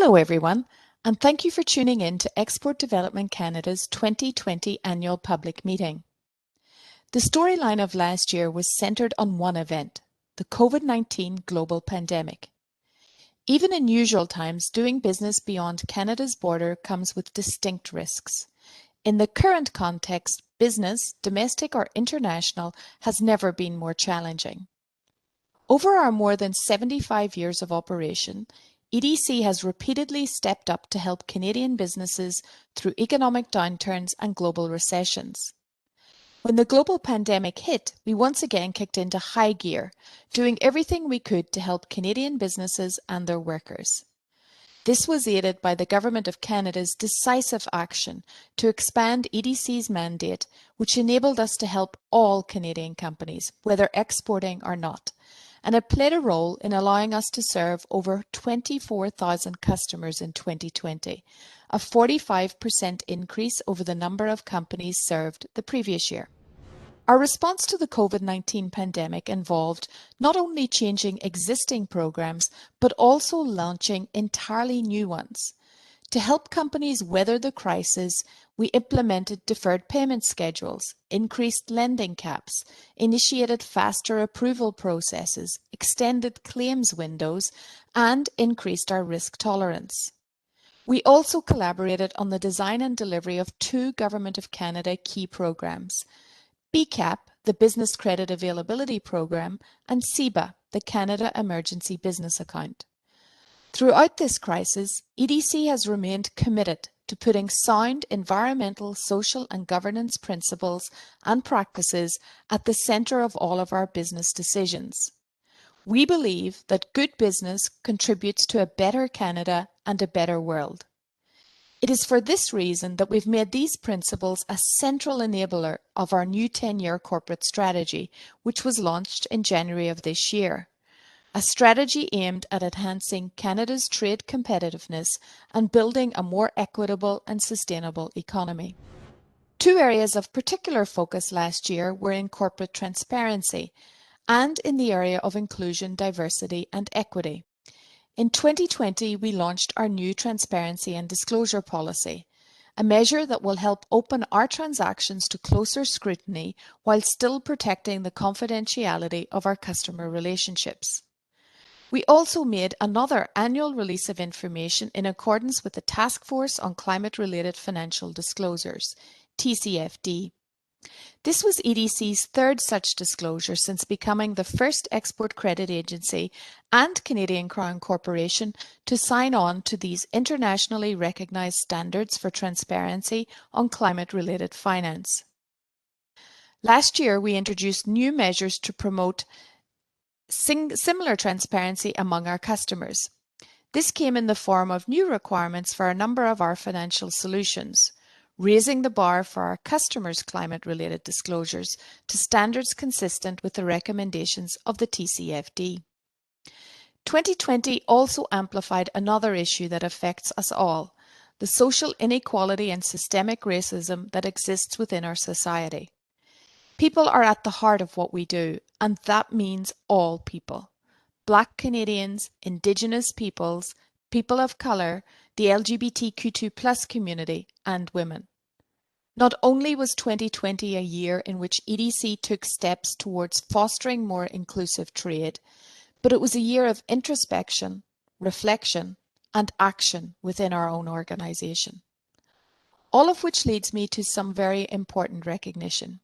Hello everyone, and thank you for tuning in to Export Development Canada's 2020 annual public meeting. The storyline of last year was centred on one event, the COVID-19 global pandemic. Even in usual times, doing business beyond Canada's border comes with distinct risks. In the current context, business, domestic or international, has never been more challenging. Over our more than 75 years of operation, EDC has repeatedly stepped up to help Canadian businesses through economic downturns and global recessions. When the global pandemic hit, we once again kicked into high gear, doing everything we could to help Canadian businesses and their workers. This was aided by the Government of Canada's decisive action to expand EDC's mandate, which enabled us to help all Canadian companies, whether exporting or not. And it played a role in allowing us to serve over 24,000 customers in 2020, a 45% increase over the number of companies served the previous year. Our response to the COVID-19 pandemic involved not only changing existing programs, but also launching entirely new ones. To help companies weather the crisis, we implemented deferred payment schedules, increased lending caps, initiated faster approval processes, extended claims windows, and increased our risk tolerance. We also collaborated on the design and delivery of two Government of Canada key programs, BCAP, the Business Credit Availability Program, and CEBA, the Canada Emergency Business Account. Throughout this crisis, EDC has remained committed to putting sound environmental, social and governance principles and practices at the centre of all of our business decisions. We believe that good business contributes to a better Canada and a better world. It is for this reason that we've made these principles a central enabler of our new 10-year corporate strategy, which was launched in January of this year. A strategy aimed at enhancing Canada's trade competitiveness and building a more equitable and sustainable economy. Two areas of particular focus last year were in corporate transparency and in the area of inclusion, diversity and equity. In 2020, we launched our new Transparency and Disclosure Policy, a measure that will help open our transactions to closer scrutiny while still protecting the confidentiality of our customer relationships. We also made another annual release of information in accordance with the Task Force on Climate-Related Financial Disclosures, TCFD. This was EDC's third such disclosure since becoming the first export credit agency and Canadian Crown Corporation to sign on to these internationally recognised standards for transparency on climate-related finance. Last year, we introduced new measures to promote similar transparency among our customers. This came in the form of new requirements for a number of our financial solutions, raising the bar for our customers' climate-related disclosures to standards consistent with the recommendations of the TCFD. 2020 also amplified another issue that affects us all, the social inequality and systemic racism that exists within our society. People are at the heart of what we do, and that means all people. Black Canadians, Indigenous peoples, people of colour, the LGBTQ2+ community, and women. Not only was 2020 a year in which EDC took steps towards fostering more inclusive trade, but it was a year of introspection, reflection, and action within our own organisation. All of which leads me to some very important recognition.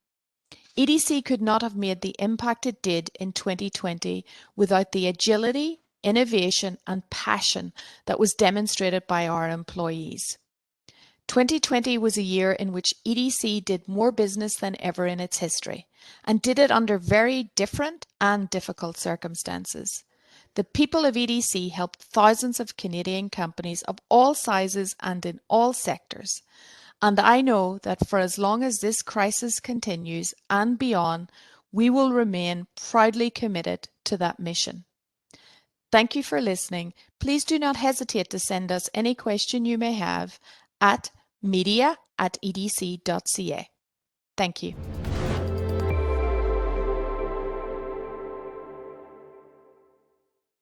EDC could not have made the impact it did in 2020 without the agility, innovation and passion that was demonstrated by our employees. 2020 was a year in which EDC did more business than ever in its history, and did it under very different and difficult circumstances. The people of EDC helped thousands of Canadian companies of all sizes and in all sectors. And I know that for as long as this crisis continues and beyond, we will remain proudly committed to that mission. Thank you for listening. Please do not hesitate to send us any question you may have at media@edc.ca. Thank you.